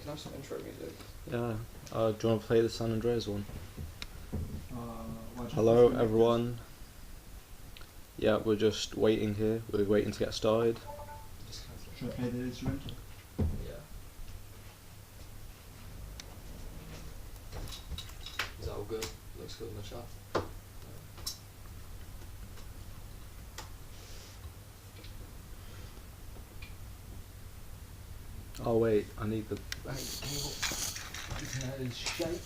can I have some intro music? Yeah. Do you want to play the San Andreas one? Well, Hello, everyone. Yeah, we're just waiting here. We're waiting to get started. Should I play the instrumental? Yeah. Is that all good? Looks good in the chat. Oh wait, I need the cable. That is shape.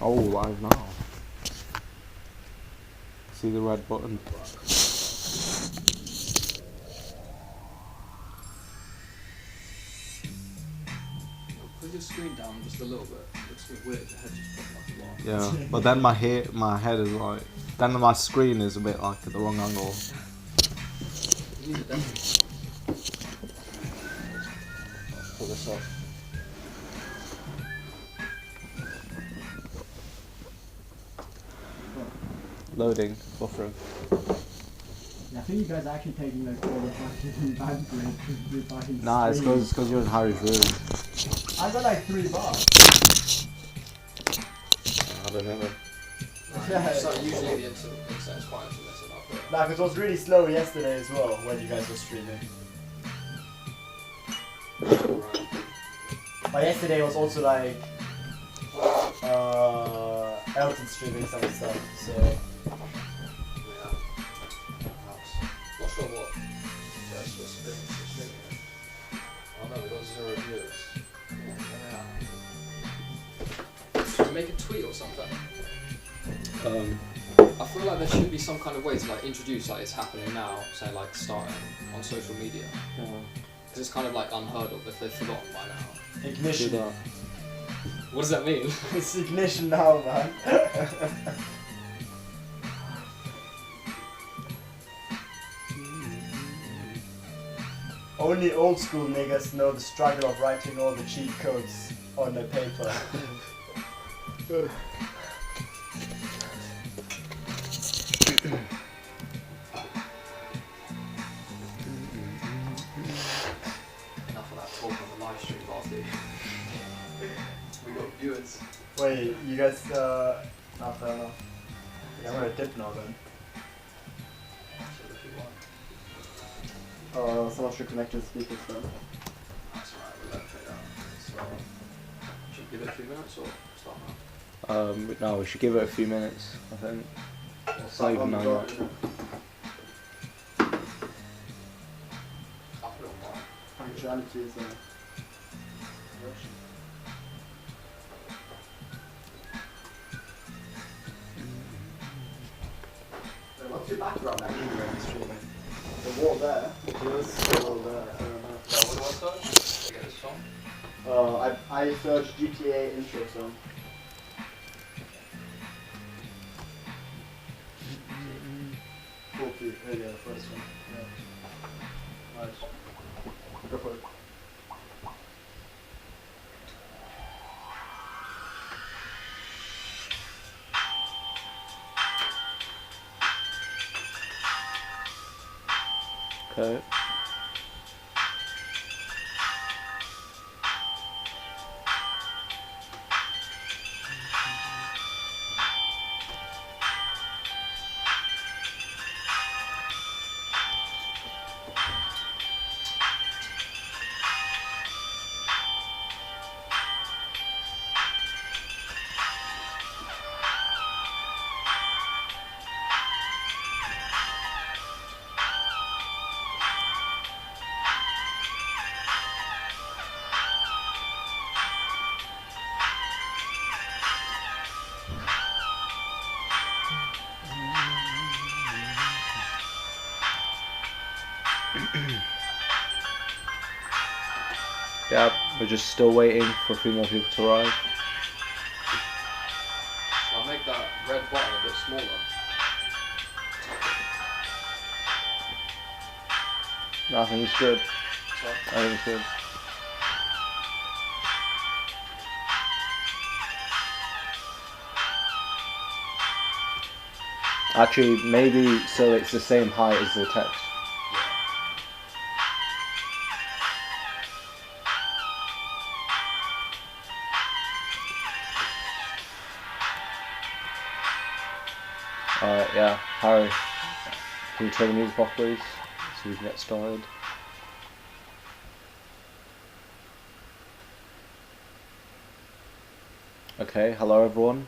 Oh, live now. See the red button? Put your screen down just a little bit. It looks a bit weird. Your head's just popping like a Yeah, but then my head is like, then my screen is a bit like at the wrong angle. You need a desk. Pull this up. Loading, buffering. Yeah, I think you guys are actually taking like all the fucking band break with fucking Nah, it's screens. because you're in Harry's room. I got like 3 bars. I don't know. So usually the internet's quite intermittent up there. Nah, because it was really slow yesterday as well when you guys were streaming. Right. But yesterday was also like Elton streaming some stuff, so Yeah. Perhaps. Not sure what first was streaming it. Oh no, we got 0 views. Should we make a tweet or something? I feel like there should be some kind of way to like introduce like it's happening now, say like starting on social media. Because it's kind of like unheard of if they've forgotten by now. ignition. Do that. What does that mean? It's ignition now, man. Only old school niggas know the struggle of writing all the cheat codes on a paper. Enough of that talk on the live stream, Barty. We got viewers. Wait, you guys, not fair enough. Yeah, I'm gonna dip now then. So if you want. Someone should connect to the speakers then. That's alright, we'll let it fade out. So, should we give it a few minutes or start now? No, we should give it a few minutes, I think. It's not even 9 yet. I'll put it on mine. Punctuality is what's your background actually when you're streaming? The wall there, yours, the wall there, I don't know. Yeah, what do I search? To get this song? I searched GTA intro song. Copy, yeah, the first one. Yeah. Nice. Go for it. Okay. Yeah, we're just still waiting for a few more people to arrive. Shall I make that red button a bit smaller? No, I think it's good. Sorry? I think it's good. Actually, maybe so it's the same height as the text. Yeah, Harry, can you turn the music off, please, so we can get started? Okay, hello everyone.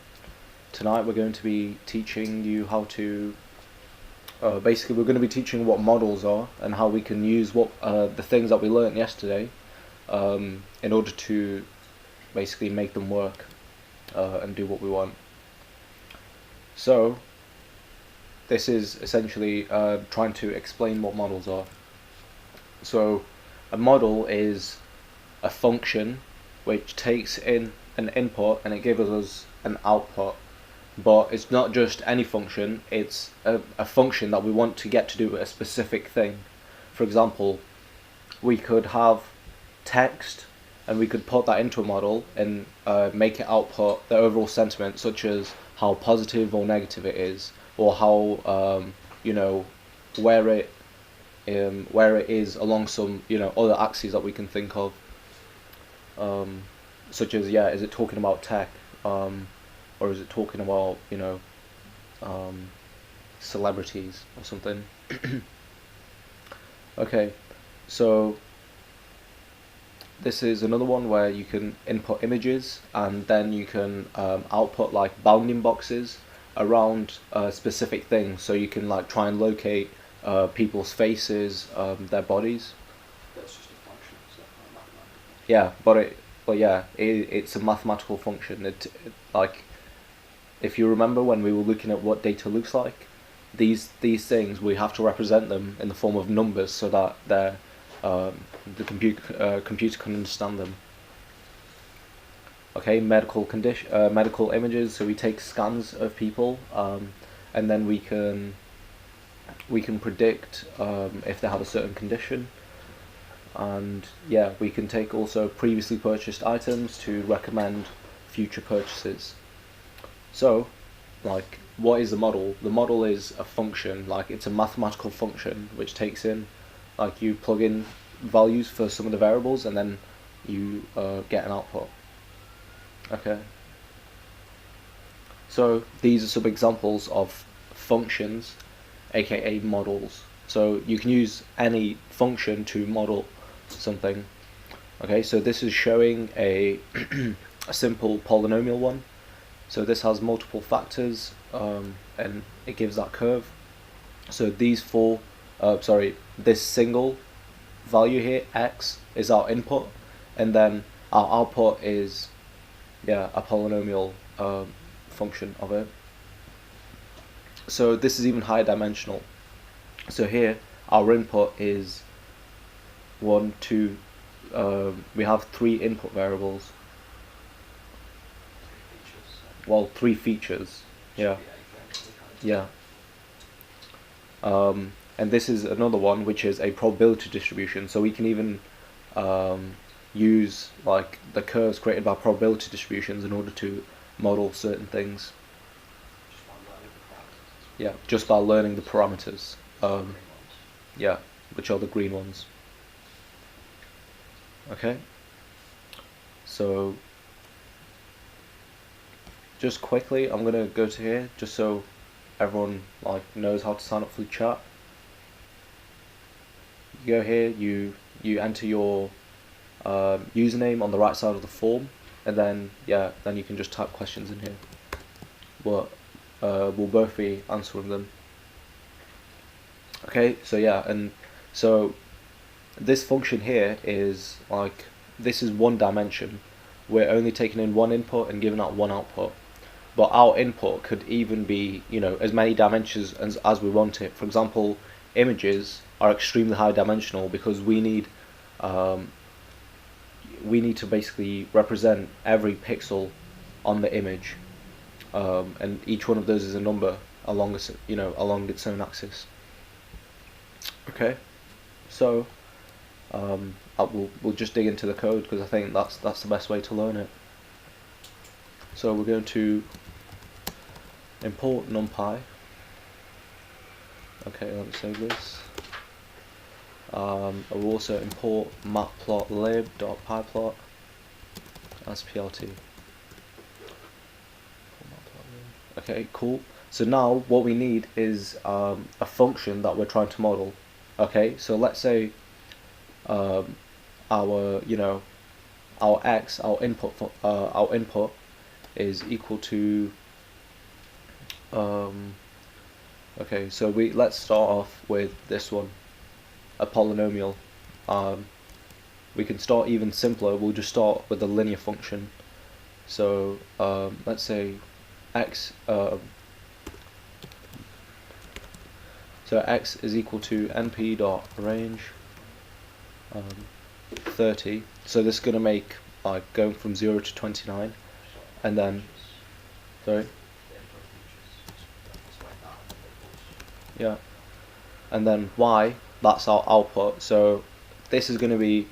Tonight we're going to be teaching you how to basically we're going to be teaching what models are and how we can use what the things that we learnt yesterday in order to basically make them work and do what we want. So this is essentially trying to explain what models are. So a model is a function which takes in an input and it gives us an output. But it's not just any function, it's a function that we want to get to do a specific thing. For example, we could have text and we could put that into a model and make it output the overall sentiment, such as how positive or negative it is, or how you know, where it is along some, you know, other axes that we can think of, such as, yeah, is it talking about tech, or is it talking about, you know, celebrities or something. Okay, so this is another one where you can input images and then you can output like bounding boxes around specific things, so you can like try and locate people's faces, their bodies. That's just a function, so not mathematical. Yeah, it's a mathematical function. It like, if you remember when we were looking at what data looks like, these things, we have to represent them in the form of numbers so that they're the computer can understand them. Okay, medical images. So we take scans of people, and then we can predict if they have a certain condition. And yeah, we can take also previously purchased items to recommend future purchases. So, like, what is the model? The model is a function, like it's a mathematical function which takes in, like, you plug in values for some of the variables and then you get an output. Okay. So these are some examples of functions, aka models. So you can use any function to model something. Okay, so this is showing a a simple polynomial one. So this has multiple factors, and it gives that curve. So these this single value here, x, is our input, and then our output is, yeah, a polynomial function of it. So this is even higher dimensional. So here our input is 1, 2. We have 3 input variables. Well, 3 features. Yeah. Yeah. And this is another one, which is a probability distribution. So we can even use like the curves created by probability distributions in order to model certain things. Yeah, just by learning the parameters. Yeah, which are the green ones. Okay. So just quickly, I'm gonna go to here just so everyone like knows how to sign up for the chat. You go here, you enter your username on the right side of the form, and then then you can just type questions in here. But we'll both be answering them. Okay, so yeah, and so this function here is like, this is one dimension. We're only taking in one input and giving out one output. But our input could even be, you know, as many dimensions as we want it. For example, images are extremely high dimensional because we need to basically represent every pixel on the image, and each one of those is a number along its own axis. Okay, so we'll just dig into the code because I think that's the best way to learn it. So we're going to import NumPy. Okay, let me save this. I will also import matplotlib.pyplot as plt. Okay, cool. So now what we need is a function that we're trying to model. Okay, so let's say our our x, our input is equal to okay, so let's start off with this one, a polynomial. We can start even simpler. We'll just start with a linear function. So let's say x so x is equal to np dot range 30. So this is going to make like going from 0 to 29, and then sorry, yeah, and then y, that's our output. So this is going to be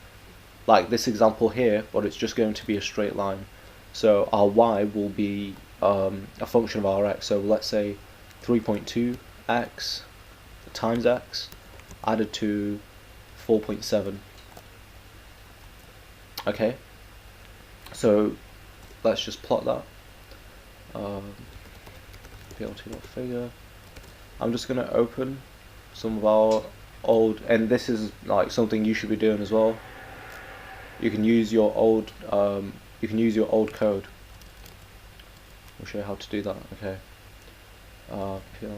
like this example here, but it's just going to be a straight line. So our y will be a function of our x. So let's say 3.2 x times x added to 4.7. Okay, so let's just plot that. plt.figure. I'm just going to open some of our old, and this is like something you should be doing as well. You can use your old code. I'll show you how to do that. Okay. plt.plot.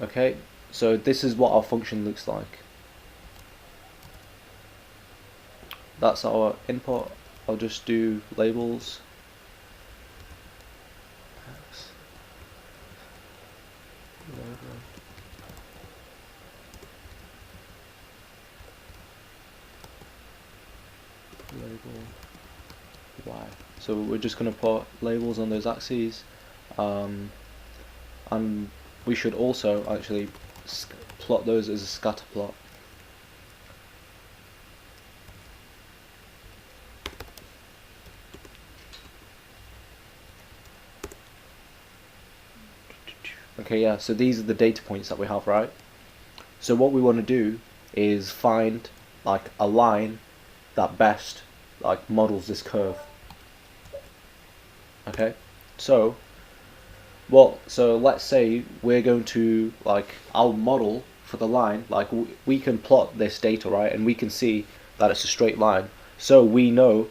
Okay, so this is what our function looks like. That's our input. I'll just do labels. Label y. So we're just going to put labels on those axes, and we should also actually plot those as a scatter plot. Okay, yeah, so these are the data points that we have, right? So what we want to do is find like a line that best like models this curve. Okay, so let's say we're going to like our model for the line, like we can plot this data, right, and we can see that it's a straight line. So we know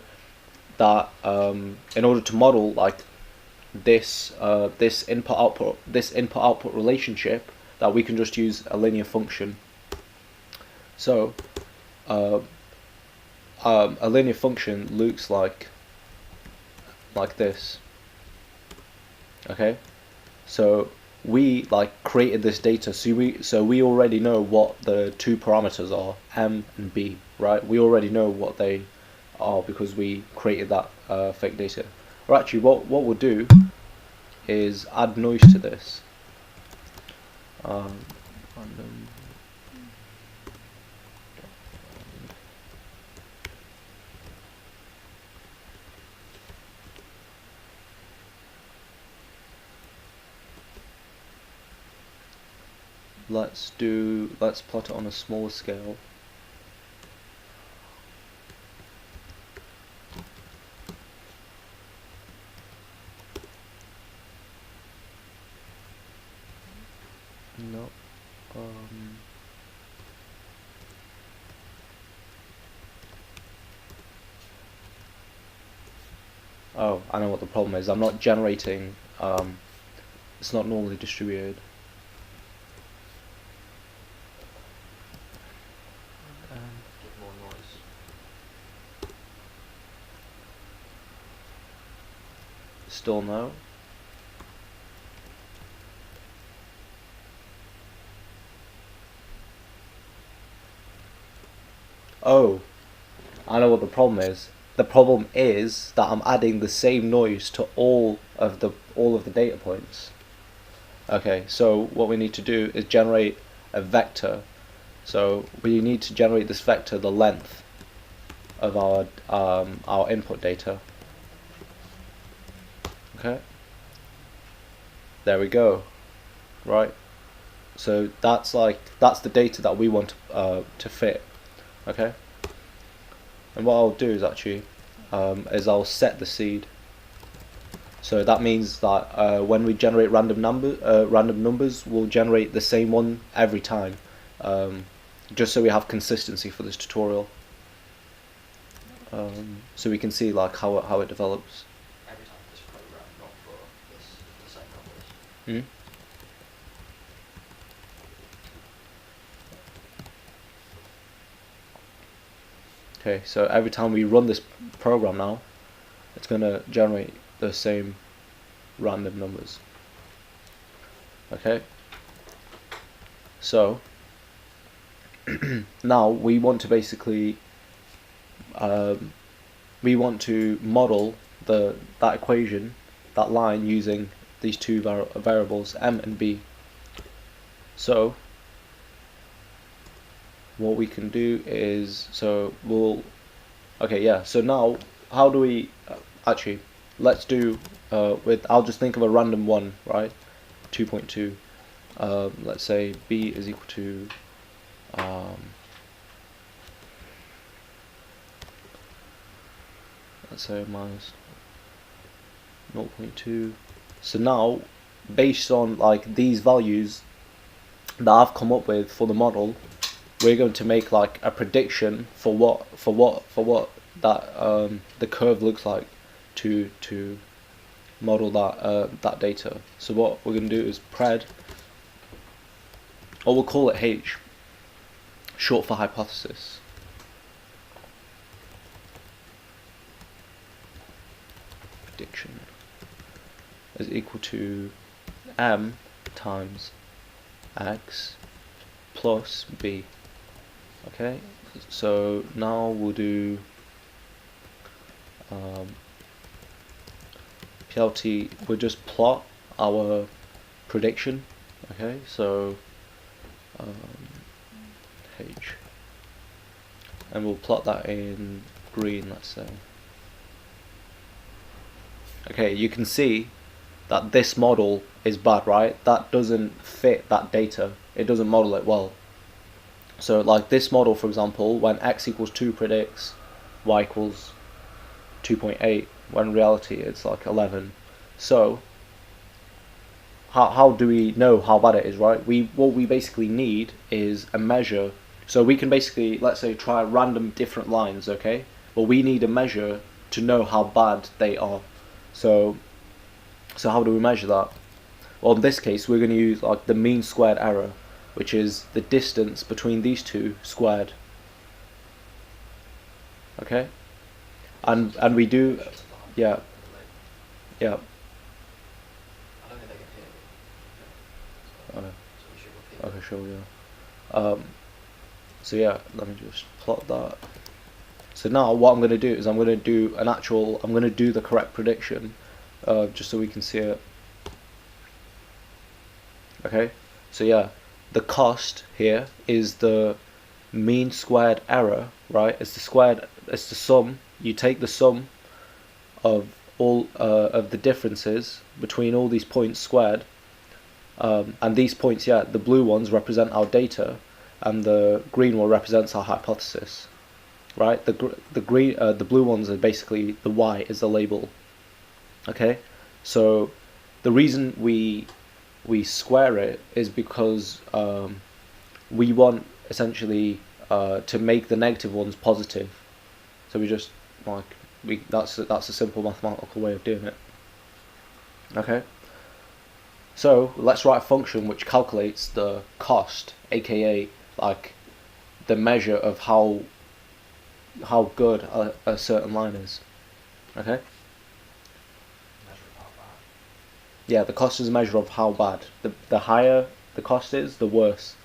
that in order to model like this input output relationship, that we can just use a linear function. So a linear function looks like this. Okay, so we like created this data, so we already know what the two parameters are, m and b, right? We already know what they are because we created that fake data. Or actually, what we'll do is add noise to this. Random. Let's plot it on a smaller scale. No. Oh, I know what the problem is. I'm not generating. It's not normally distributed. More noise. Still no. Oh, I know what the problem is. The problem is that I'm adding the same noise to all of the data points. Okay, so what we need to do is generate a vector. So we need to generate this vector, the length of our input data. Okay, there we go. Right, so that's the data that we want to fit. Okay, and what I'll do is actually is I'll set the seed. So that means that when we generate random numbers, we'll generate the same one every time, just so we have consistency for this tutorial. So we can see like how it develops. Every time this program, not for the same numbers. Okay, so every time we run this program now, it's going to generate the same random numbers. Okay, so now we want to basically we want to model that equation, that line, using these two variables m and b. So what we can do is, so now how do we actually, let's do I'll just think of a random one, right? 2.2. Let's say b is equal to let's say minus 0.2. So now, based on like these values that I've come up with for the model, we're going to make like a prediction for what that the curve looks like to model that data. So what we're going to do is pred, or we'll call it H, short for hypothesis. Prediction is equal to m times x plus b. Okay, so now we'll do PLT. We'll just plot our prediction. Okay, so H, and we'll plot that in green, let's say. Okay, you can see that this model is bad, right? That doesn't fit that data. It doesn't model it well. So like this model, for example, when x equals 2 predicts y equals 2.8, when in reality it's like 11. So how do we know how bad it is, right? What we basically need is a measure. So we can basically, let's say, try random different lines, okay? But we need a measure to know how bad they are. So how do we measure that? Well, in this case, we're going to use like the mean squared error, which is the distance between these two squared. Okay, and we do, yeah. I don't think they can hear me. Okay. So we should repeat. Okay, sure, yeah. So yeah, let me just plot that. So now what I'm going to do is I'm going to do the correct prediction, just so we can see it. Okay, so yeah, the cost here is the mean squared error, right? It's the sum. You take the sum of all of the differences between all these points squared, and these points, yeah, the blue ones represent our data, and the green one represents our hypothesis, right? The blue ones are basically the y is the label. Okay, so the reason we square it is because we want essentially to make the negative ones positive. So we just that's a simple mathematical way of doing it. Okay, so let's write a function which calculates the cost, aka like the measure of how good a certain line is. Okay. Yeah, the cost is a measure of how bad. The higher the cost is, the worse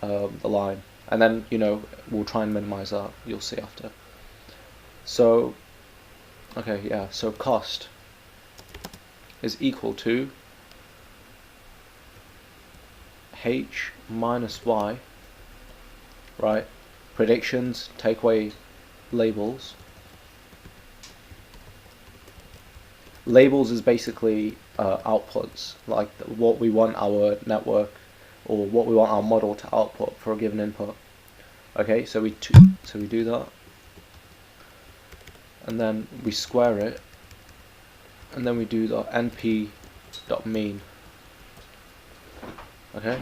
the line. And then, we'll try and minimize that. You'll see after. So, okay, yeah. So cost is equal to h minus y, right? Predictions, take away labels, labels is basically outputs, like what we want our network or what we want our model to output for a given input. Okay, so we do that, and then we square it, and then we do the np.mean. Okay,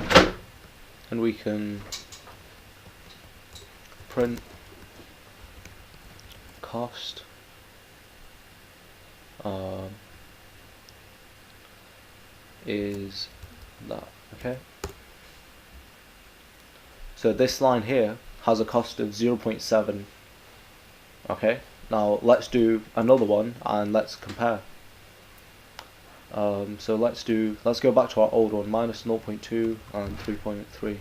and we can print cost is that. Okay, so this line here has a cost of 0.7. Okay, now let's do another one and let's compare. So let's go back to our old one, minus 0.2 and 3.3.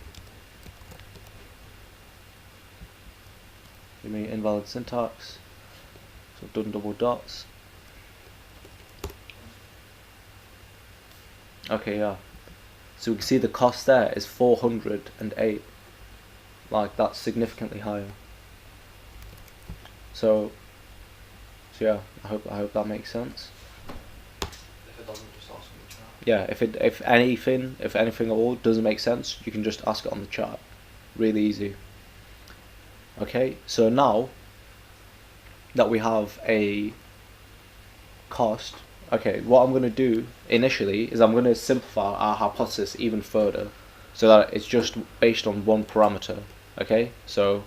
Give me invalid syntax. So I've done double dots. Okay, yeah. So we can see the cost there is 408. Like, that's significantly higher. So yeah, I hope that makes sense. If it doesn't, just ask in the chat. Yeah, if anything at all doesn't make sense, you can just ask it on the chat. Really easy. Okay, so now that we have a cost, okay, what I'm going to do initially is I'm going to simplify our hypothesis even further so that it's just based on one parameter. Okay, so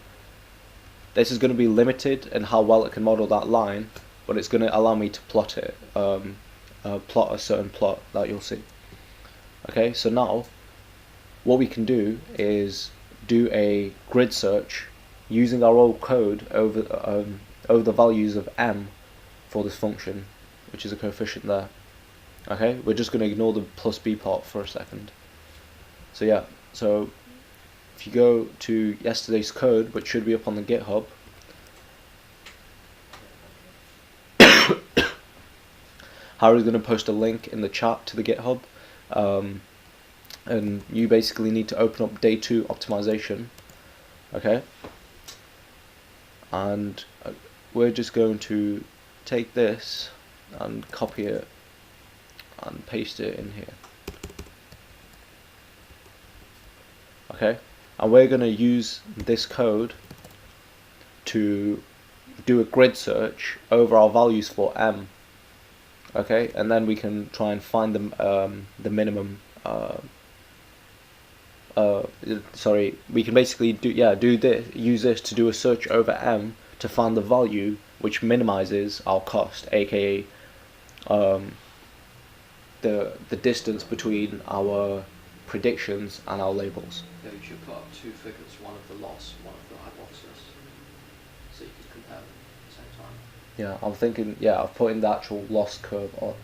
this is going to be limited in how well it can model that line, but it's going to allow me to plot it, plot a certain plot that you'll see. Okay, so now what we can do is do a grid search using our old code over the values of m for this function, which is a coefficient there. Okay, we're just going to ignore the plus b part for a second. So yeah, so if you go to yesterday's code, which should be up on the GitHub, Harry's going to post a link in the chat to the GitHub, and you basically need to open up day 2 optimization. Okay, and we're just going to take this and copy it and paste it in here. Okay, and we're going to use this code to do a grid search over our values for m. Okay, and then we can try and find the minimum. Sorry, we can basically use this to do a search over m to find the value which minimizes our cost, aka the distance between our predictions and our labels. Yeah, you should put up 2 figures, one of the loss, one of the hypothesis, so you can compare them at the same time. Yeah, I'm thinking. Yeah, I've put in the actual loss curve on.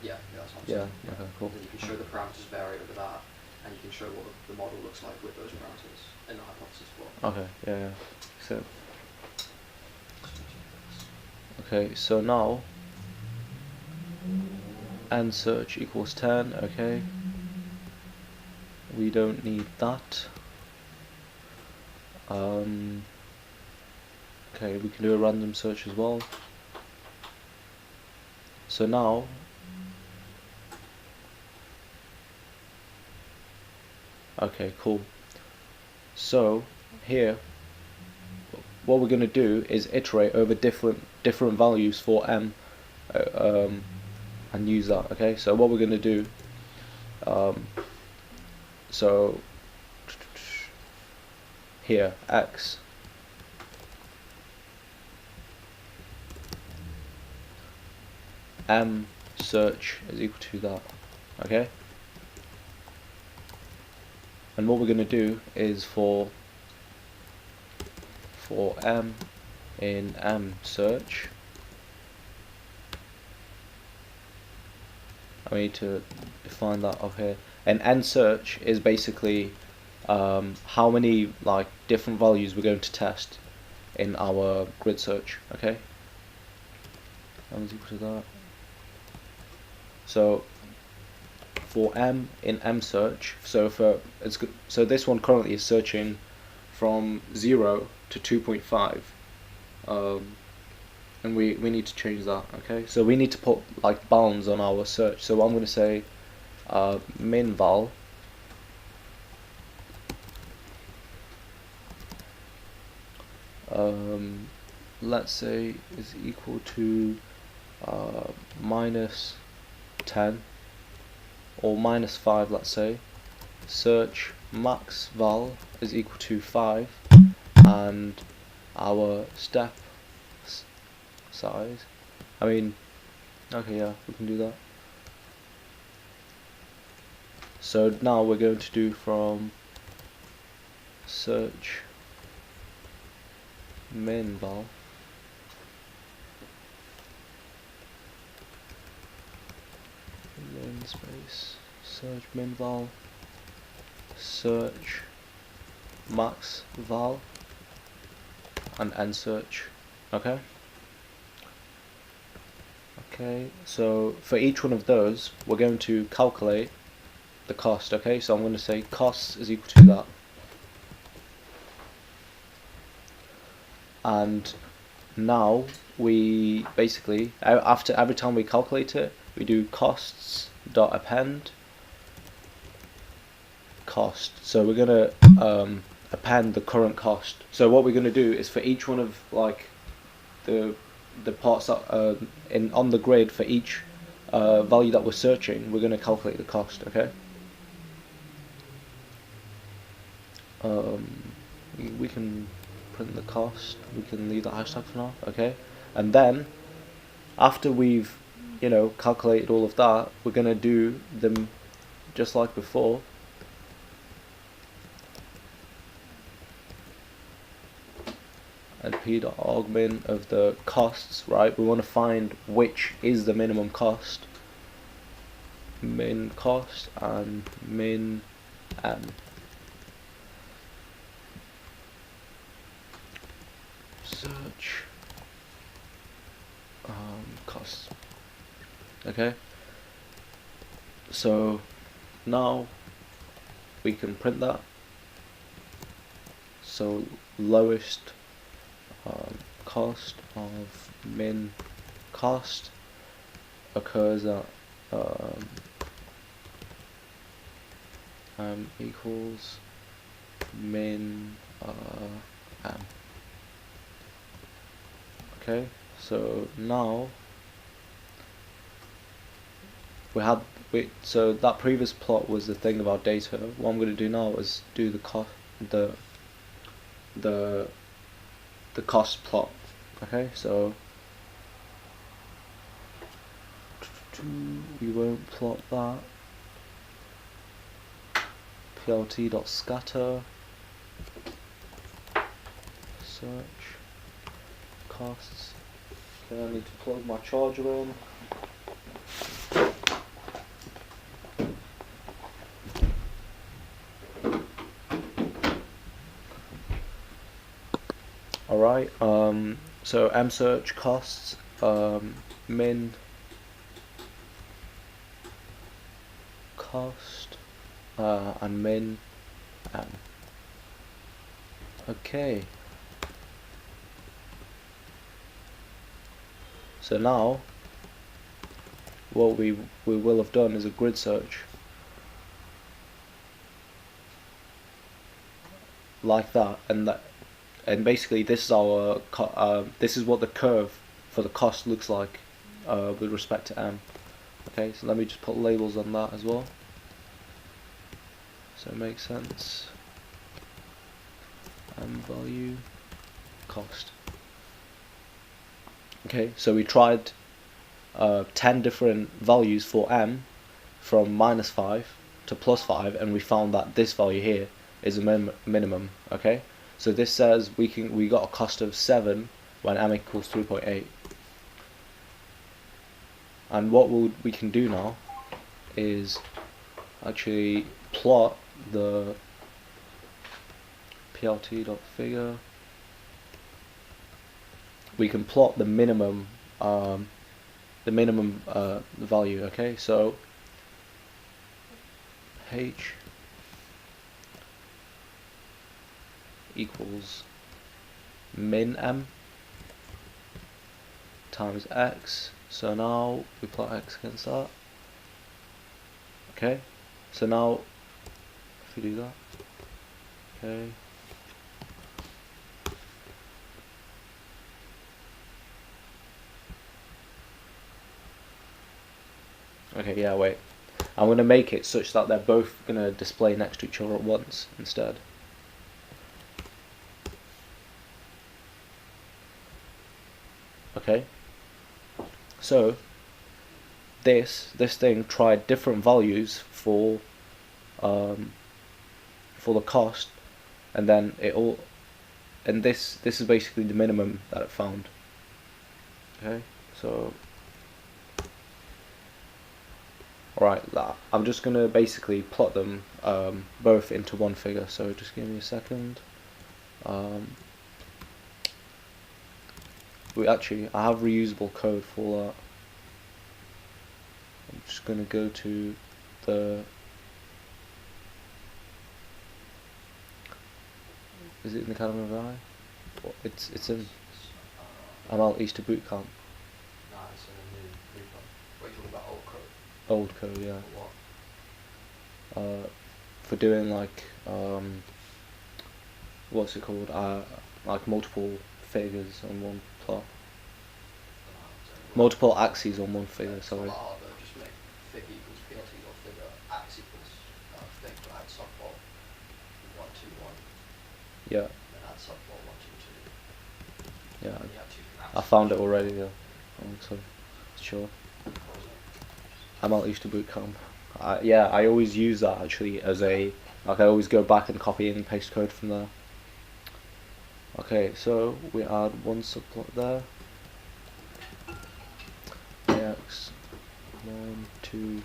Yeah, that's what I'm saying. Yeah. Okay. Cool. Then you can show the parameters vary over that, and you can show what the model looks like with those parameters in the hypothesis plot. Okay. Yeah. So. Okay. So now. And search equals 10. Okay. We don't need that. Okay, we can do a random search as well. So now, okay, cool. So here, what we're going to do is iterate over different values for m, and use that. Okay, so what we're going to do, so here x m search is equal to that. Okay, and what we're going to do is for m in m search, I need to define that up here. And n search is basically how many like different values we're going to test in our grid search. Okay, m is equal to that. So for m in m search, so this one currently is searching from 0 to 2.5, and we need to change that. Okay, so we need to put like bounds on our search. So I'm going to say min val let's say is equal to minus 10 or minus 5, let's say. Search max val is equal to 5, and our step size, I mean, okay, yeah, we can do that. So now we're going to do from search min val min space search min val search max val and end search. Okay, so for each one of those we're going to calculate the cost. Okay, so I'm going to say costs is equal to that, and now we basically, after every time we calculate it, we do costs dot append cost. So we're going to append the current cost. So what we're going to do is for each one of like the parts that on the grid, for each value that we're searching, we're going to calculate the cost. Okay, we can print the cost, we can leave the hashtag for now. Okay, and then after we've calculated all of that, we're going to do them just like before. And p.augment of the costs, right? We want to find which is the minimum cost. Min cost and min m. Search costs. Okay, so now we can print that. So lowest cost of min cost occurs at equals min m. Okay, so now so that previous plot was the thing about data. What I'm going to do now is do the cost plot. Okay, so we won't plot that. plt.scatter search costs. Okay, I need to plug my charger in. Alright, so msearch costs min cost and min m. Okay, so now what we will have done is a grid search like that, and basically this is our this is what the curve for the cost looks like with respect to m. Okay, so let me just put labels on that as well, so it makes sense. M value cost. Okay, so we tried 10 different values for m, from -5 to +5, and we found that this value here is a minimum. Okay, so this says we got a cost of 7 when m equals 3.8. And what we can do now is actually plot the plt.figure. We can plot the minimum value. Okay, so h equals min m. times x. So now we plot x against that. Okay, so now if we do that, okay. Okay, yeah, wait. I'm going to make it such that they're both going to display next to each other at once instead. Okay. So this thing tried different values for the cost, and then this is basically the minimum that it found. Okay, so alright, I'm just gonna basically plot them both into one figure, so just give me a second. I have reusable code for that. I'm just gonna go to the, is it in the Academy of AI? It's in ML Easter Bootcamp. Nah, it's in a new repo. What are you talking about, old code? Old code, yeah. For what? For doing like what's it called? Like multiple figures on one plot. Multiple axes on one figure. Sorry. It's not hard though. Just make fig equals PLT or figure ax equals thing to add subball 1 2 1. Yeah. Then add subball 1 2 2. Yeah. And you have 2 axes. I found it already. Yeah. So sure. ML Easter Bootcamp. Yeah, I always use that actually as a, like I always go back and copy and paste code from there. Okay, so we add one subplot there. Ax 1 2.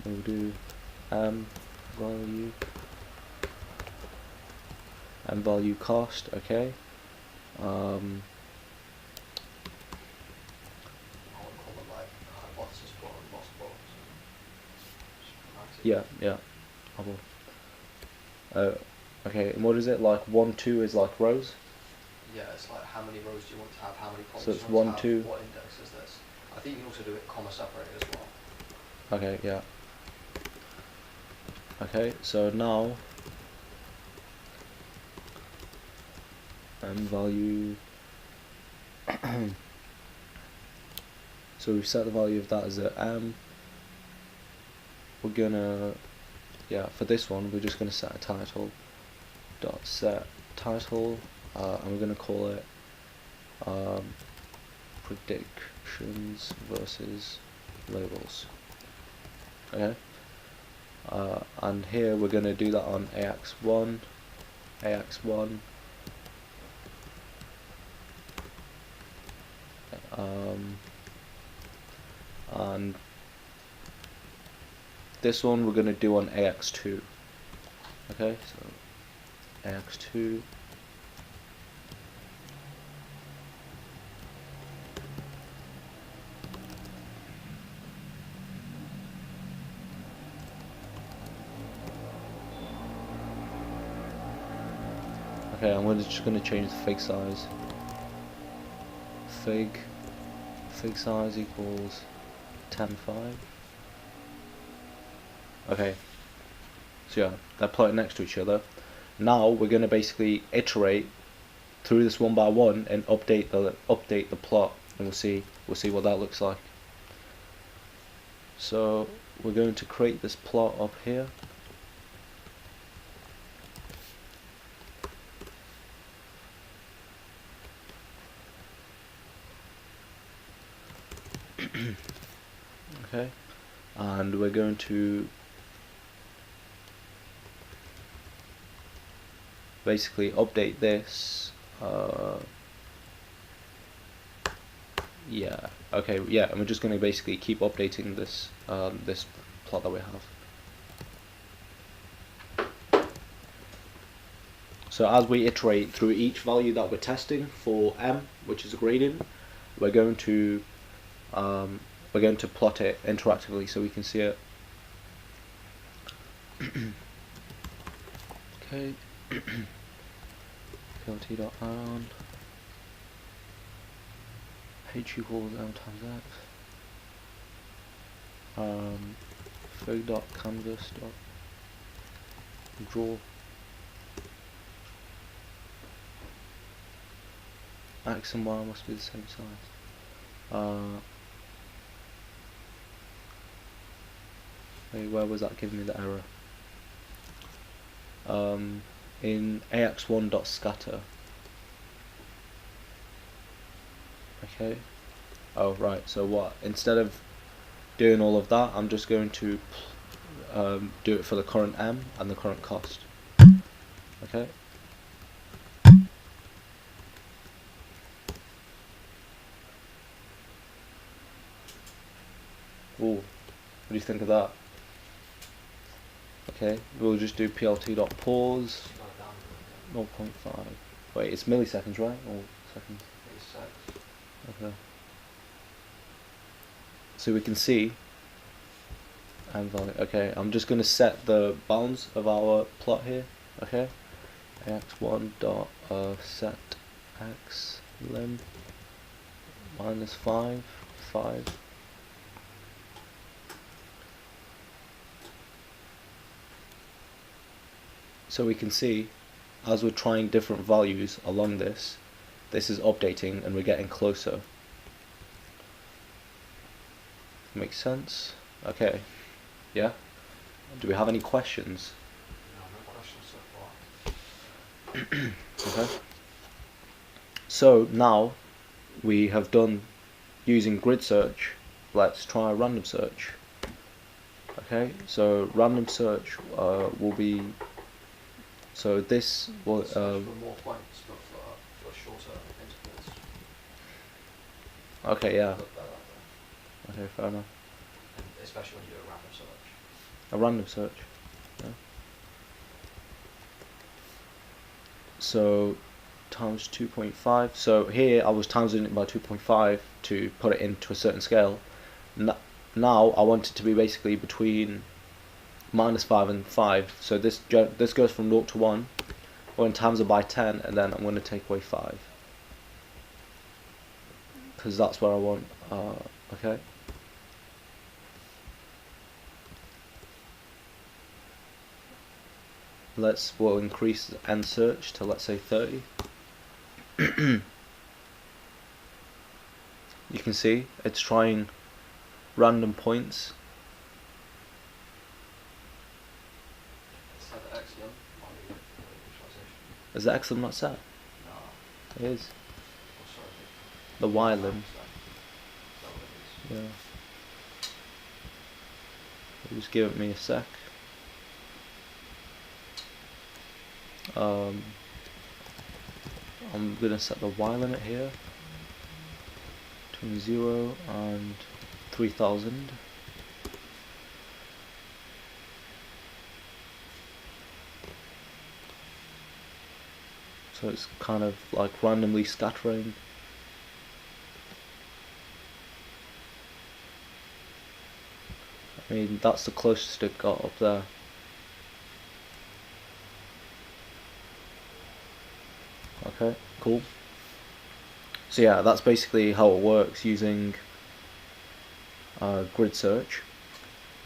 We'll do value and value cost. Okay. Yeah, I will. Okay, and what is it, like 1 2 is like rows? Yeah, it's like how many rows do you want to have, how many columns So it's do you want 1 to have, 2. what index is this? I think you can also do it comma separated as well. Okay, yeah. Okay, so now value so we've set the value of that as a we're gonna, yeah, for this one we're just gonna set a title dot set title, and we're gonna call it predictions versus labels. Okay, and here we're gonna do that on ax1 and this one we're going to do on ax2. Okay, so ax2 okay, I'm just going to change the fig size. Fig size equals 10.5. Okay, so yeah, they're plotted next to each other. Now we're going to basically iterate through this one by one and update the plot, and we'll see what that looks like. So we're going to create this plot up here. Okay, and we're going to basically update this. Yeah. Okay. Yeah, and we're just going to basically keep updating this this plot that we have. So as we iterate through each value that we're testing for m, which is a gradient, we're going to plot it interactively so we can see it. Okay. plt dot add h equals m times x. Fig dot canvas dot draw x and y must be the same size. Wait, where was that giving me the error? In ax1 dot scatter. Okay. Oh right. So what? Instead of doing all of that, I'm just going to do it for the current m and the current cost. Okay. Ooh, what do you think of that? Okay, we'll just do plt.pause 0.5. Wait, it's milliseconds, right? Or seconds? Okay. So we can see and value. Okay, I'm just going to set the bounds of our plot here. Okay, ax1 dot set x lim minus 5. So we can see, as we're trying different values along this is updating and we're getting closer. Makes sense? Okay. Yeah? Do we have any questions? No questions so far. Okay. So now we have done using grid search. Let's try a random search. Okay, so random search will be, so this will Search for more points, but for shorter intervals. okay, yeah. Look better, though. Okay, fair enough. And especially when you do a random search. A random search. Yeah. So times 2.5. So here I was timesing it by 2.5 to put it into a certain scale. Now I want it to be basically between -5 and 5. So this goes from 0 to 1. I'm going to times it by 10, and then I'm going to take away 5. Because that's where I want. Okay. We'll increase the end search to, let's say, 30. You can see it's trying random points. Set the X lim on the visualization. Is the X lim not set? No. It is. Oh, sorry. The Y lim. Is that what it is? Yeah. Just give it me a sec. I'm gonna set the Y limit here between 0 and 3000. So it's kind of like randomly scattering. I mean, that's the closest it got up there. Okay, cool. So yeah, that's basically how it works using grid search.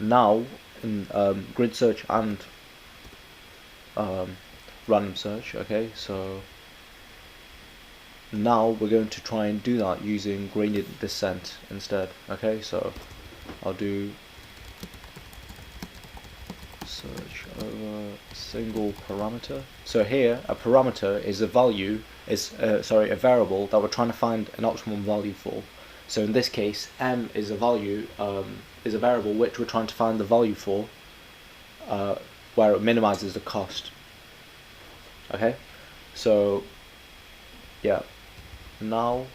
Now, in grid search and random search, okay, so now we're going to try and do that using gradient descent instead. Okay, so I'll do search over single parameter. So here a parameter is a value, a variable that we're trying to find an optimum value for. So in this case, m is a value, is a variable which we're trying to find the value for, where it minimizes the cost. Okay, so yeah, now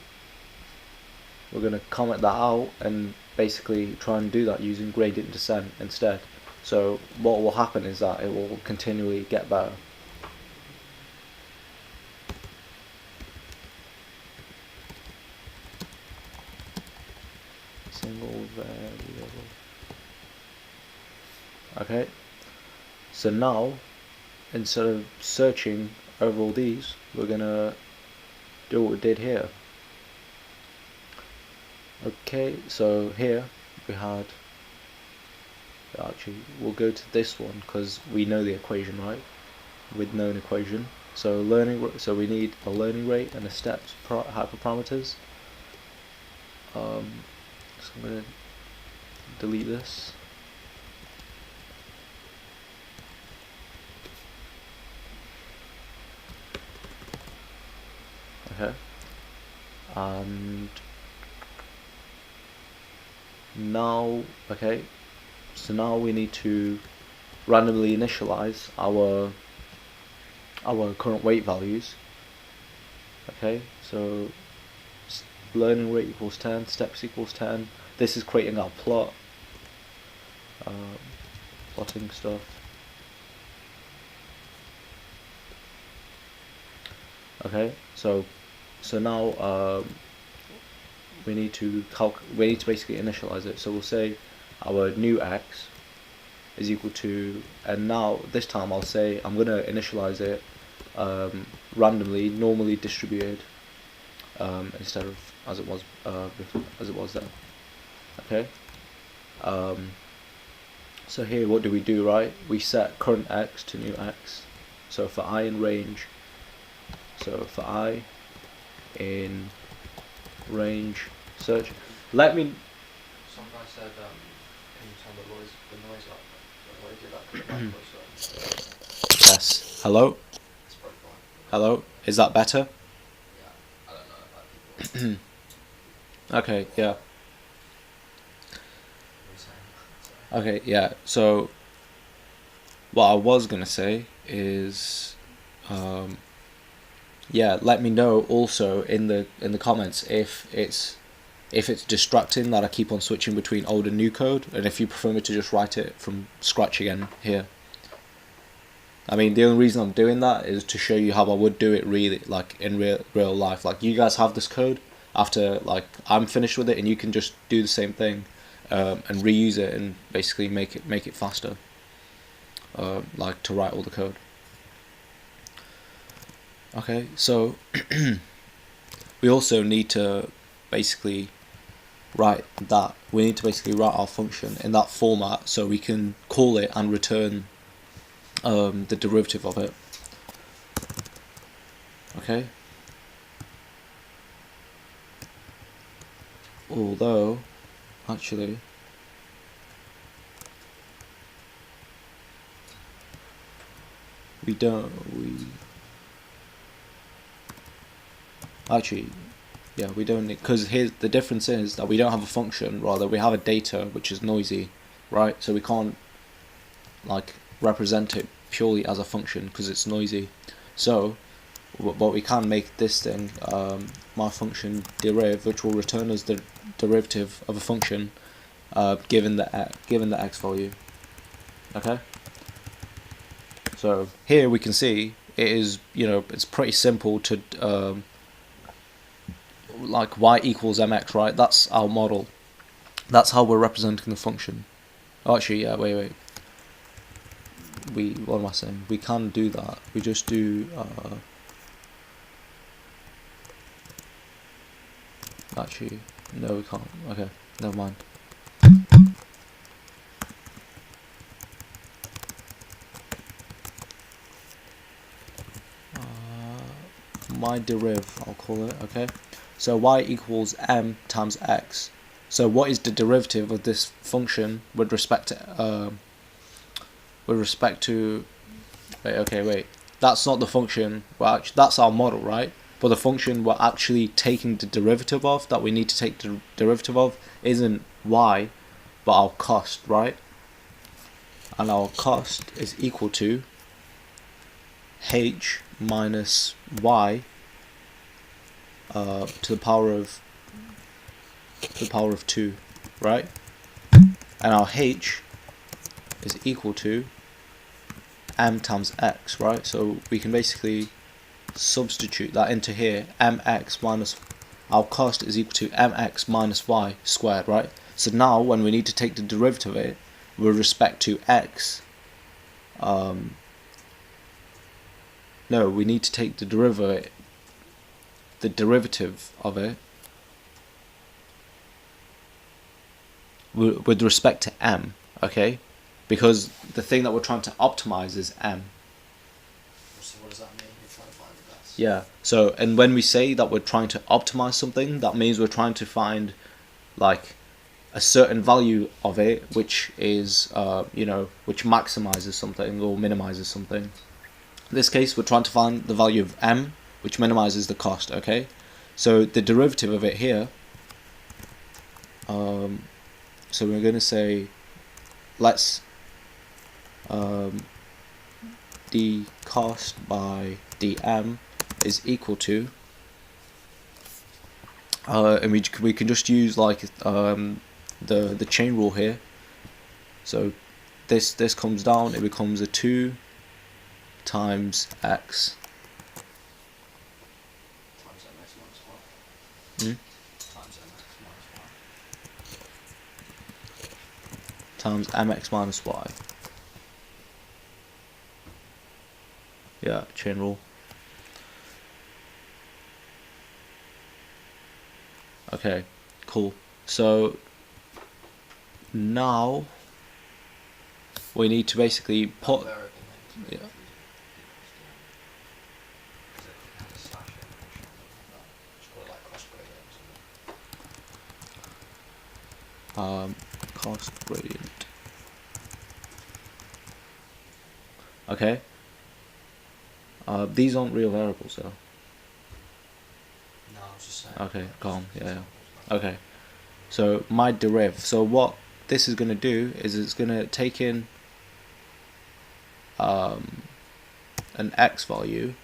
we're going to comment that out and basically try and do that using gradient descent instead. So what will happen is that it will continually get better. Single variable. Okay, so now instead of searching over all these, we're gonna do what we did here. Okay, so here we had, actually we'll go to this one because we know the equation, right? With known equation. So so we need a learning rate and a steps hyperparameters. So I'm gonna delete this. Okay, and now, okay, so now we need to randomly initialize our current weight values. Okay, so learning rate equals 10, steps equals 10. This is creating our plot, plotting stuff. Okay, so now we need to basically initialize it. So we'll say our new x is equal to, and now this time I'll say I'm gonna initialize it randomly, normally distributed, instead of as it was then. Okay. So here, what do we do, right? We set current x to new x. So for I in range, for I in range search. Let me. Some guy said, can you turn the noise up? Why do you do that? Put the mic closer. Yes. Hello. It's probably fine. Hello. Is that better? Yeah. I don't know about people. Okay. Yeah. What are you saying? Okay. Yeah. So what I was gonna say is, yeah. Let me know also in the comments if it's distracting that I keep on switching between old and new code, and if you prefer me to just write it from scratch again here. I mean, the only reason I'm doing that is to show you how I would do it really, like in real life. Like, you guys have this code after like I'm finished with it, and you can just do the same thing and reuse it and basically make it faster, like to write all the code. Okay, so we also need to basically write our function in that format so we can call it and return the derivative of it. Okay. Although, actually, we don't need, because here's the difference is that we don't have a function, rather we have a data which is noisy, right? So we can't like represent it purely as a function because it's noisy. So but we can make this thing my function deriv, which will return us the derivative of a function given the x value. Okay, so here we can see it is, it's pretty simple to like y equals mx, right? That's our model. That's how we're representing the function. Oh, actually, yeah, wait. What am I saying? We can do that. We just do actually, no, we can't. Okay, never mind. My deriv, I'll call it. Okay, so y equals m times x. So what is the derivative of this function with respect to wait, that's not the function. Well, actually, that's our model, right? But the function we're actually taking the derivative of, that we need to take the derivative of, isn't y, but our cost, right? And our cost is equal to h minus y to the power of 2, right? And our h is equal to m times x, right? So we can basically substitute that into here. Mx minus, our cost is equal to mx minus y squared, right? So now when we need to take the derivative of it with respect to x, no, we need to take the derivative of it with respect to m, okay? Because the thing that we're trying to optimize is m. So what does that mean? You're trying to find the best. Yeah. So, and when we say that we're trying to optimize something, that means we're trying to find like a certain value of it, which is which maximizes something or minimizes something. In this case, we're trying to find the value of m, which minimizes the cost. Okay. So the derivative of it here. So we're going to say, let's d cost by dm is equal to, and we can just use like the chain rule here. So this comes down, it becomes a 2 times x Times mx minus y. hmm? Times mx minus y. times mx minus y. Yeah, chain rule. Okay, cool. So now we need to basically put yeah. Cost gradient. Okay. These aren't real variables though. No, I was just saying. Okay, calm. Yeah. Okay. So my deriv. So what this is going to do is it's going to take in an x value,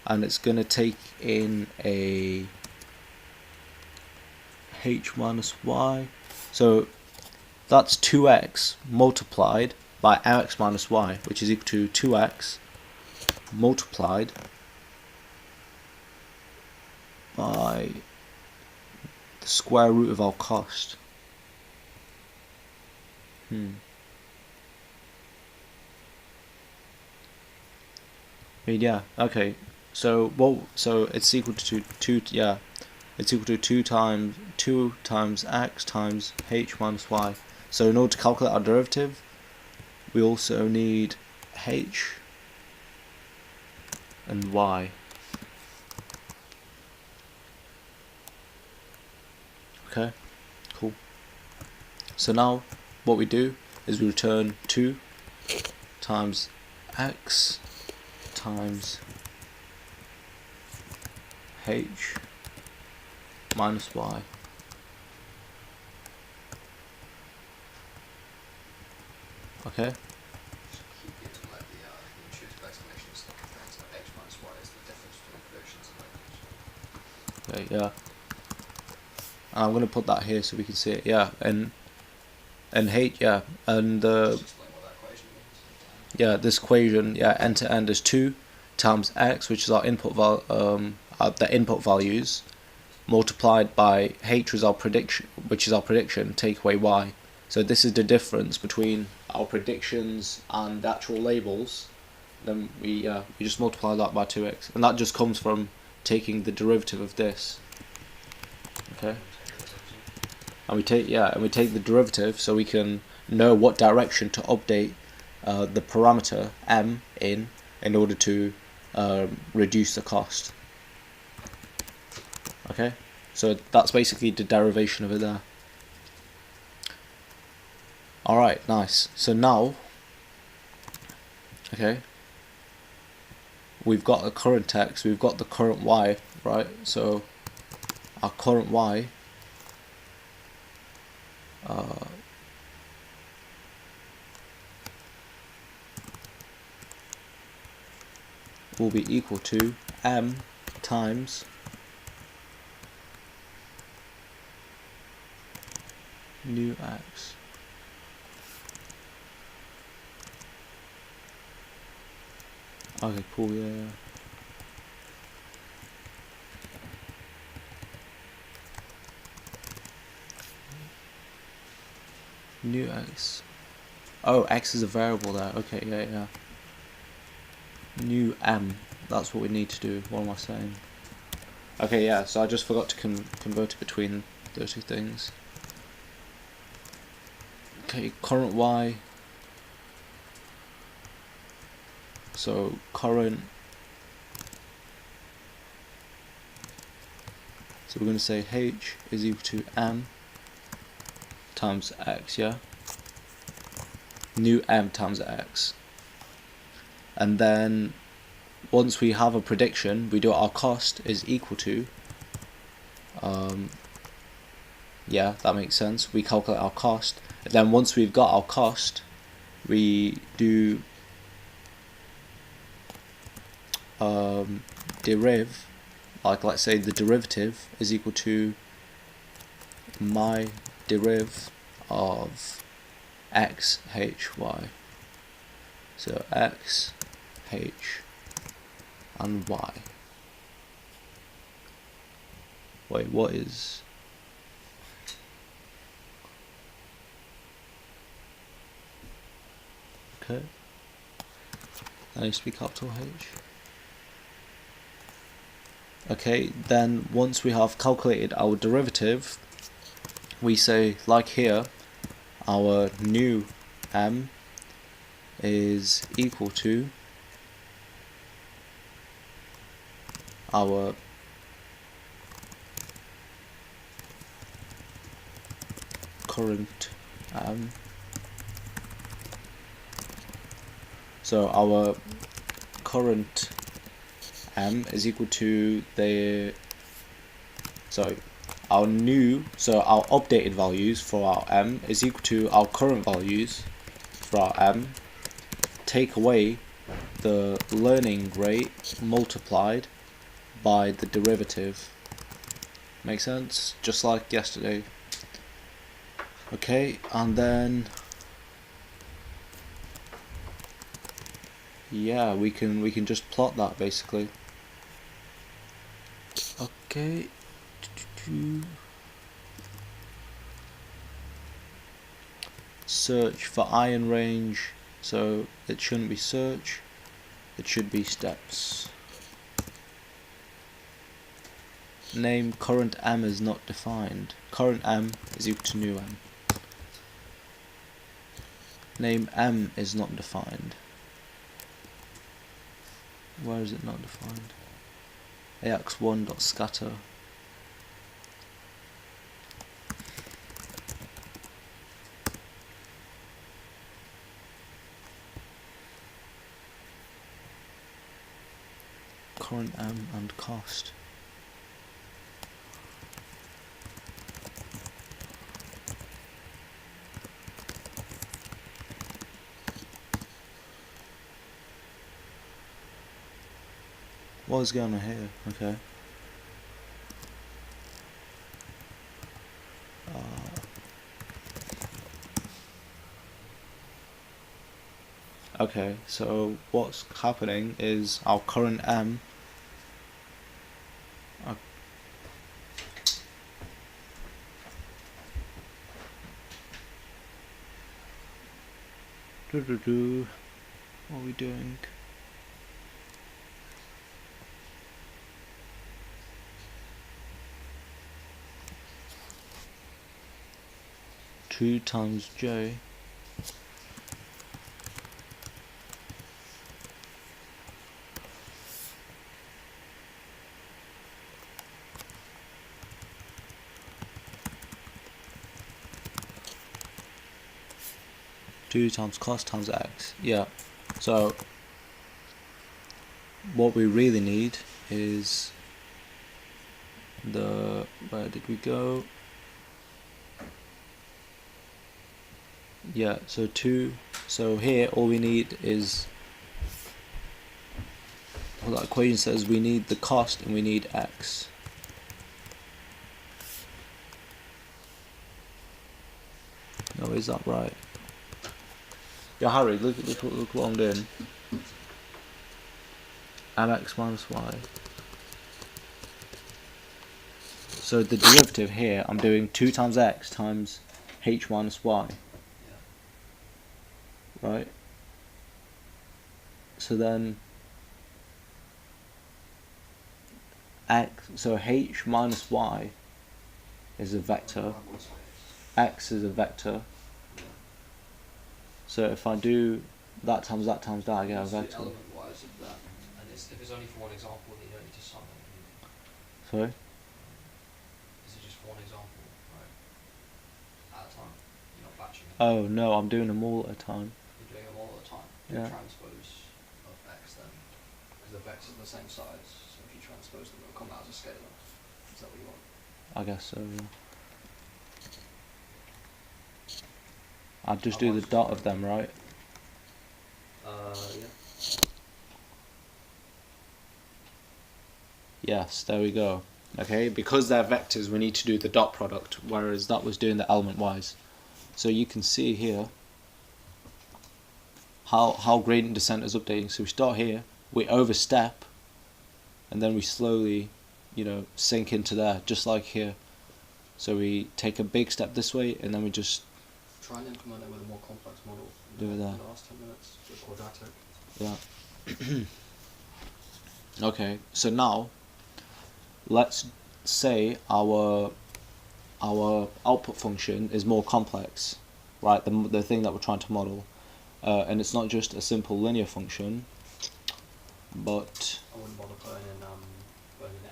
and it's going to take in a h minus y. So that's 2x multiplied by mx minus y, which is equal to 2x multiplied by the square root of our cost. Yeah, okay. So it's equal to 2 yeah. It's equal to 2 times x times h minus y. So in order to calculate our derivative, we also need h and y. Okay, cool. So now what we do is we return 2 times x times h minus y. Okay. Keep using like the intuitive explanation of stuff. So h minus y is the difference between predictions and Okay, likelihood. yeah. And I'm gonna put that here so we can see it. Yeah, and h, yeah, and Just explain what that equation means. yeah, this equation, yeah, end to end is 2 times x, which is our input the input values, multiplied by h, is our prediction, which is our prediction. Take away y. So this is the difference between our predictions and the actual labels. Then we just multiply that by 2x, and that just comes from taking the derivative of this. Okay. And we take the derivative so we can know what direction to update the parameter m in order to reduce the cost. Okay, so that's basically the derivation of it there. Alright, nice. So now, okay, we've got a current x, we've got the current y, right? So our current y will be equal to m times new x. Okay, cool, yeah. New x. Oh, x is a variable there. Okay, yeah. New m. that's what we need to do. What am I saying? Okay, yeah, so I just forgot to convert it between those two things. Okay, current y. So current. So we're going to say h is equal to m times x, yeah? New m times x. And then once we have a prediction, we do our cost is equal to, yeah, that makes sense. We calculate our cost. And then once we've got our cost, we do derive, like let's say the derivative is equal to my deriv of x h y. So x h and y. Wait, what is? Okay. That needs to be capital H. Okay, then once we have calculated our derivative, we say, like here, our new m is equal to our current m. So our current m is equal to the, sorry, our new, so our updated values for our m is equal to our current values for our m, take away the learning rate multiplied by the derivative. Make sense? Just like yesterday. Okay, and then yeah, we can just plot that basically. Okay. Search for iron range, so it shouldn't be search, it should be steps. Name current m is not defined. Current m is equal to new m. Name m is not defined. Where is it not defined? ax1.scatter. Current m and cost. What is going on here? Okay. Okay, so what's happening is our current m what are we doing? Two times j . Two times cost times x. Yeah. So what we really need is the, where did we go? Yeah, so two, so here all we need is, well, that equation says we need the cost and we need x. No, is that right? Yeah, Harry, look what I'm doing. Mx minus y. So the derivative here, I'm doing 2 times x times h minus y. Right? So then x, so h minus y is a vector, x is a vector, so if I do that times that times that, I get a vector. Element-wise of that, and if it's only for one example, then you don't need to sum it. Sorry? Is it just for one example, right? At a time, you're not batching it. Oh no, I'm doing them all at a time. You're doing them all the time. Yeah. Transpose of x then, because the vectors are the same size, so if you transpose them, it'll come out as a scalar. Is that what you want? I guess so, yeah. I'd just do the dot of them, right? Yeah. Yes, there we go. Okay, because they're vectors, we need to do the dot product, whereas that was doing the element-wise. So you can see here how gradient descent is updating. So we start here, we overstep, and then we slowly, sink into there, just like here. So we take a big step this way, and then we just try and implement it with a more complex model. Do that. In the last 10 minutes, with quadratic. Yeah. Okay, so now let's say our output function is more complex, right? The thing that we're trying to model, and it's not just a simple linear function, but I wouldn't bother putting in the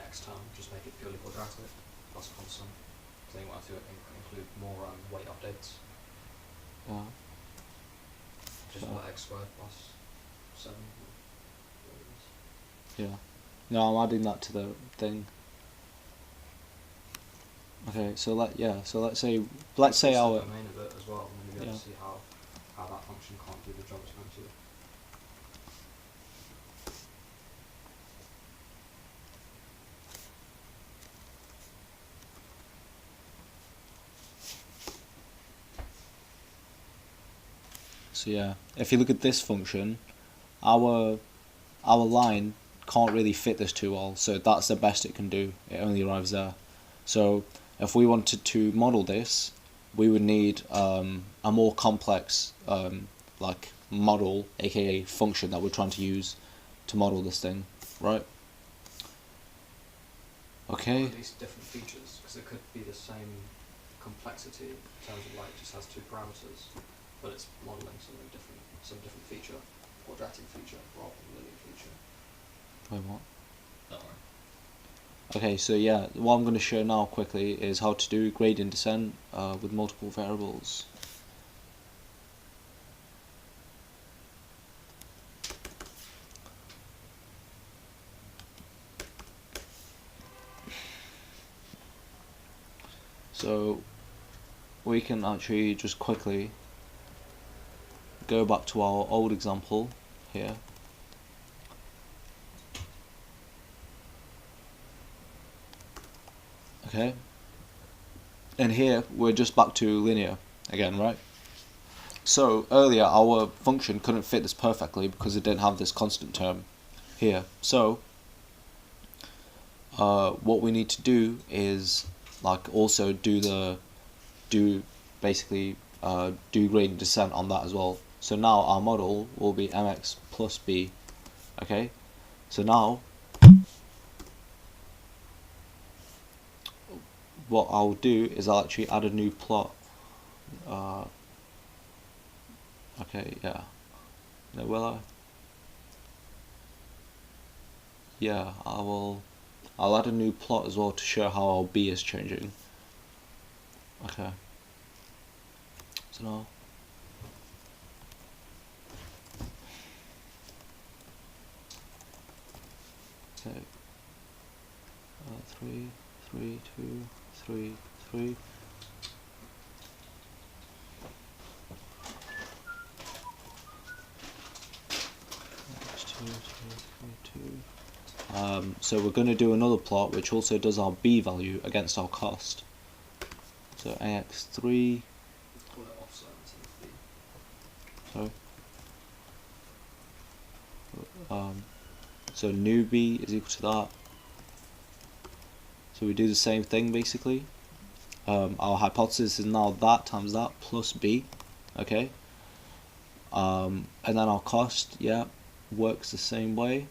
x term. Just make it purely quadratic plus constant. So you might have to include more weight updates. yeah. Just So- like x squared plus 7. Yeah. No, I'm adding that to the thing. Okay, so let's say It's the our domain of it as well, and then you'll be able Yeah. to see how that function can't do the job it's meant to. So yeah, if you look at this function, our line can't really fit this too well, so that's the best it can do. It only arrives there. So if we wanted to model this, we would need a more complex like model, aka function that we're trying to use to model this thing, right? Okay. Or at least different features, because it could be the same complexity in terms of like just has 2 parameters, but it's modeling something different, some different feature, quadratic feature rather than linear feature. Wait, what? Don't worry. Okay, so yeah, what I'm going to show now quickly is how to do gradient descent with multiple variables. So we can actually just quickly go back to our old example here. Okay, and here we're just back to linear again, right? So earlier our function couldn't fit this perfectly because it didn't have this constant term here. So what we need to do is like also do gradient descent on that as well. So now our model will be mx plus b. Okay, so now what I'll do is I'll actually add a new plot. Okay, yeah. No, will I? Yeah, I'll add a new plot as well to show how our b is changing. Okay. So now take 3, 3, 2, 3, 3. So we're going to do another plot which also does our b value against our cost. So ax3. Call it offset instead of b. Sorry. So new b is equal to that. So we do the same thing basically. Our hypothesis is now that times that plus b. Okay. And then our cost, yeah, works the same way.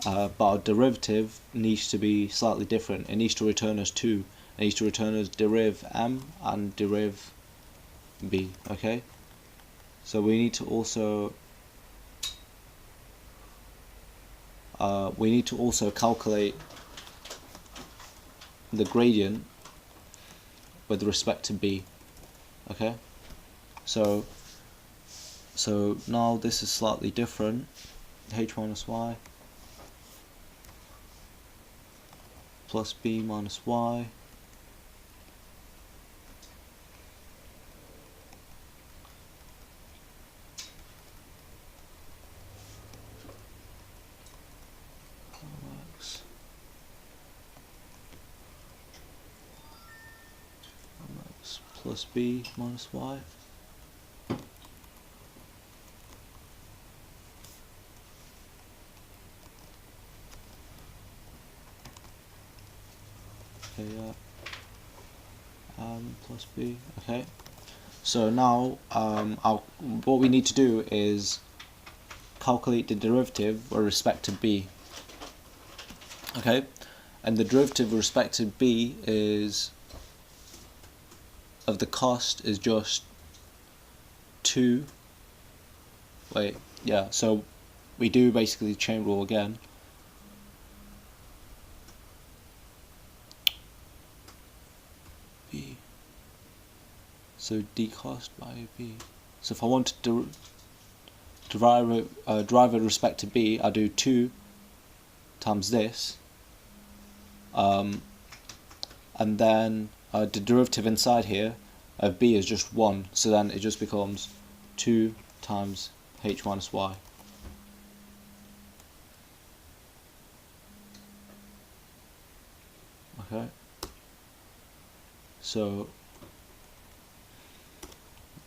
but our derivative needs to be slightly different. It needs to return us 2. It needs to return us deriv m and deriv b. Okay, so we need to also calculate the gradient with respect to b. Okay, so now this is slightly different. H minus y plus b minus y plus b minus y. Okay, yeah. Plus b. Okay. So now, what we need to do is calculate the derivative with respect to b. Okay, and the derivative with respect to b is of the cost is just 2. Wait, yeah. So we do basically the chain rule again. B. So d cost by b. So if I want to derive with respect to b, I do 2 times this, and then the derivative inside here of b is just 1. So then it just becomes 2 times h minus y. Okay. So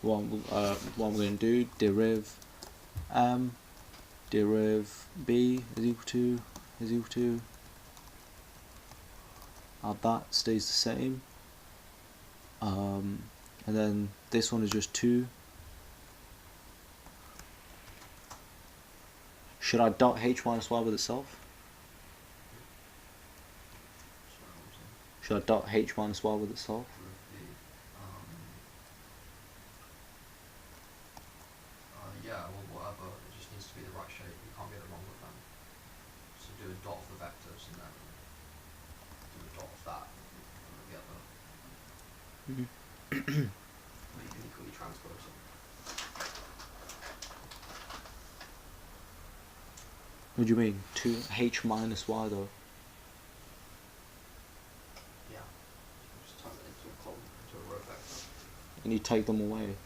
what I'm going to do, deriv m deriv b is equal to that stays the same, and then this one is just 2. Should I dot h minus y with itself? Should I dot h minus y with itself? Yeah, well, whatever. It just needs to be the right shape. You can't get it wrong with them. So do a dot of the vectors and then do a dot of that and the other. You can equally transpose them. What do you mean? 2h minus y though? Yeah. Just turn it into a column, into a row vector. And you take them away.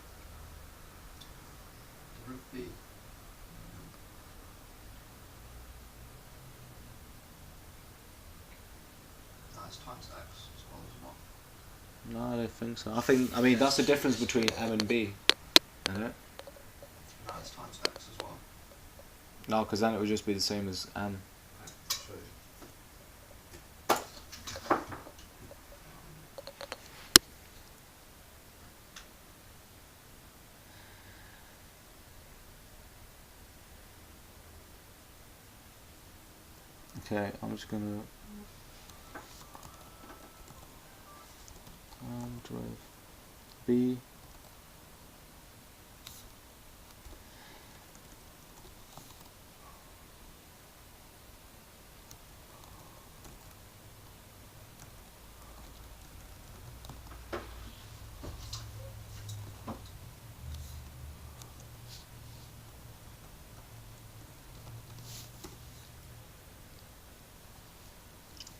Deriv b. That's times x as well as well. No, I don't think so. I mean that's the difference between m and b, isn't it? No, it's times x as well. No, because then it would just be the same as m. Okay, I'm just gonna derive b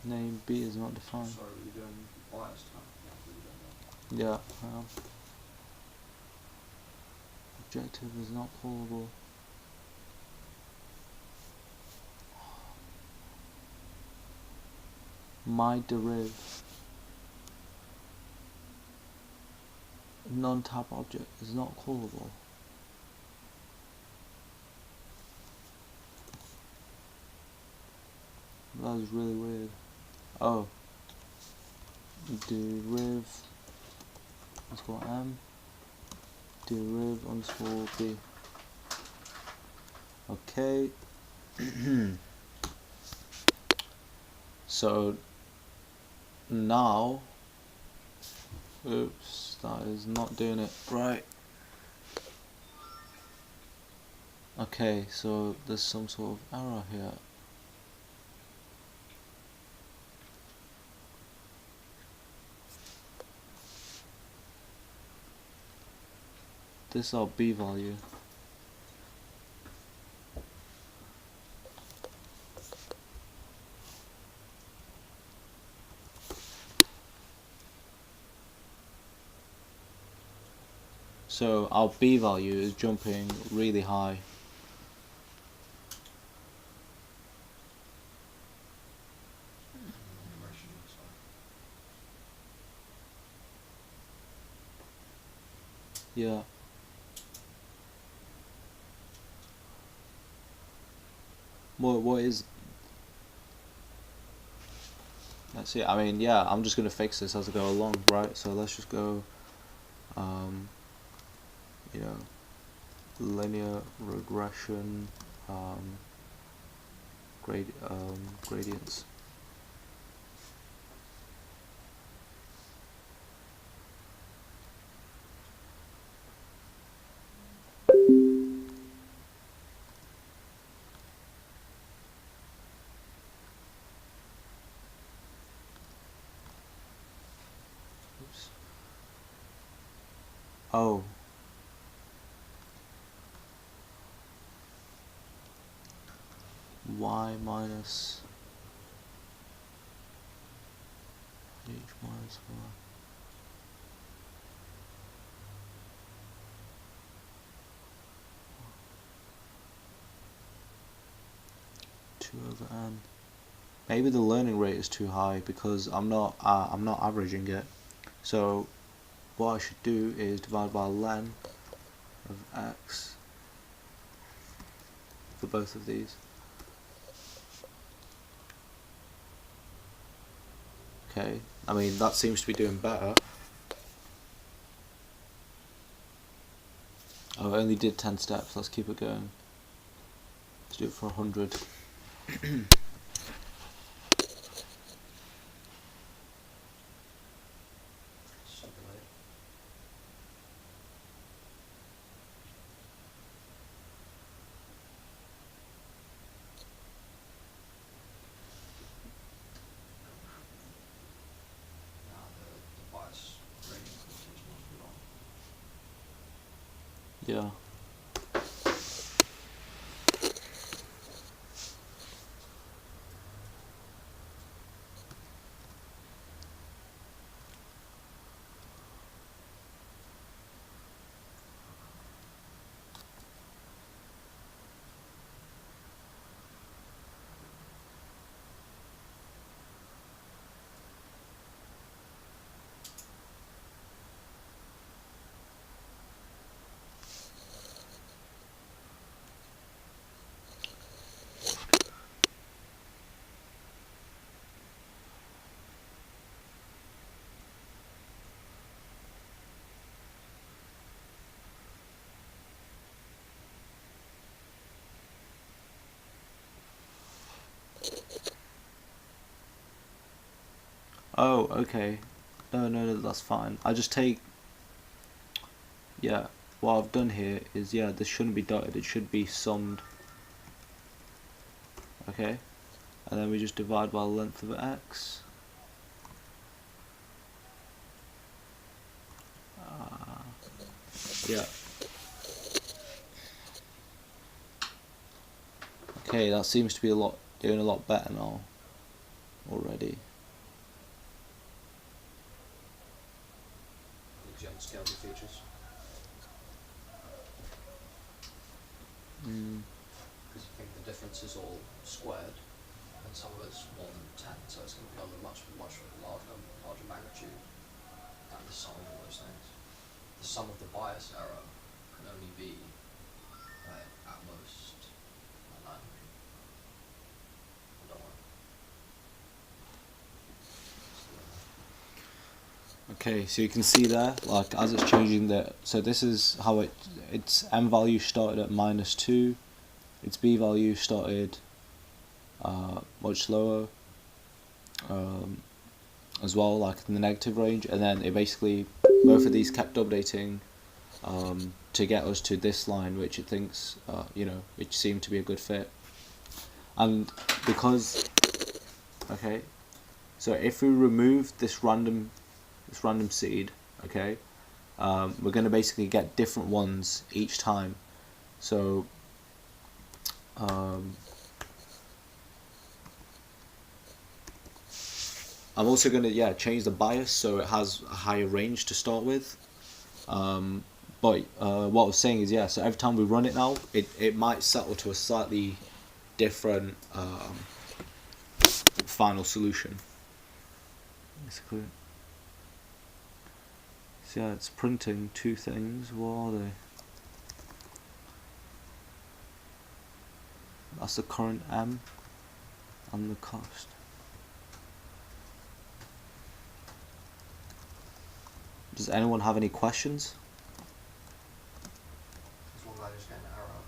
name b is not defined. Sorry, were you doing y this time? Yeah. Objective is not callable. My deriv non-type object is not callable. That is really weird. Oh, deriv underscore m deriv underscore b. Okay. So now, oops, that is not doing it right. Okay, so there's some sort of error here. This is our B value. So our B value is jumping really high. Yeah. What is? Let's see. I mean, yeah. I'm just gonna fix this as I go along, right? So let's just go. You know, linear regression, gradients. Oops. Oh. Y minus H minus Y. 2/n. Maybe the learning rate is too high because I'm not averaging it. So what I should do is divide by len of x for both of these. Okay, I mean that seems to be doing better. Oh, I only did 10 steps, let's keep it going. Let's do it for 100. Yeah. Oh, okay. No, that's fine. I just take, yeah, what I've done here is, yeah, this shouldn't be dotted, it should be summed. Okay, and then we just divide by the length of x. Yeah. Okay, that seems to be doing a lot better now already. Scale the features. Because you think the difference is all squared, and some of it's more than 10, so it's going to become a much larger magnitude than the sum of all those things. The sum of the bias error can only be at most 900. I don't want. Okay, so you can see there, like as it's changing so this is how its m value started at -2, its b value started much lower, as well, like in the negative range, and then it basically, both of these kept updating to get us to this line, which it thinks, which seemed to be a good fit. And because, okay, so if we remove this random seed, okay, we're going to basically get different ones each time. So I'm also going to change the bias so it has a higher range to start with. But what I was saying is, so every time we run it now, it might settle to a slightly different final solution. Basically. So it's printing two things. What are they? That's the current M and the cost. Does anyone have any questions? As long as I just get an error.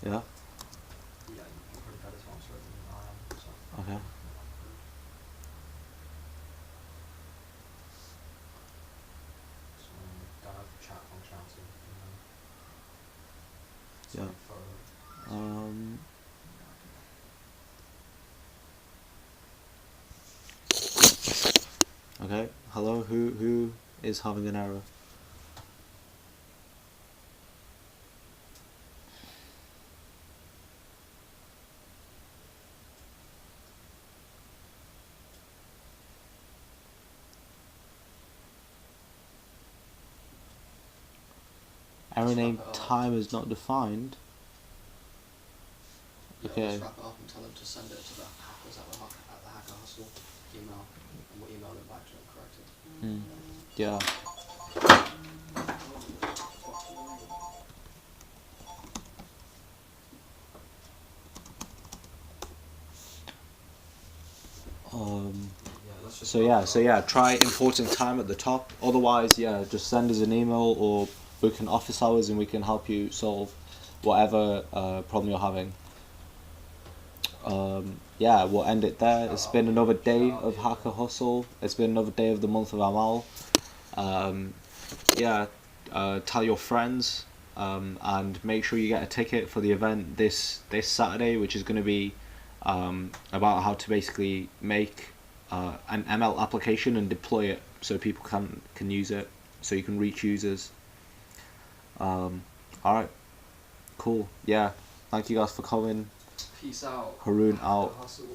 Yeah? Yeah, you're pretty better to answer it than I am. So. Okay. So, don't have chat functionality. Yeah. Okay. Hello. Who is having an error? Error name time is not defined. Yeah, Okay. let's wrap it up and tell them to send it to the hackers at the Hacker Hustle email, and we'll email them back to them corrected. Yeah. So try importing time at the top. Otherwise, just send us an email or book an office hours and we can help you solve whatever problem you're having. We'll end it there. It's been another day of Hacker Hustle. It's been another day of the month of Amal. Tell your friends and make sure you get a ticket for the event this Saturday, which is going to be about how to basically make an ML application and deploy it so people can use it, so you can reach users. Alright, cool. Thank you guys for coming. Peace out. Haroon Hacker out. Hustle.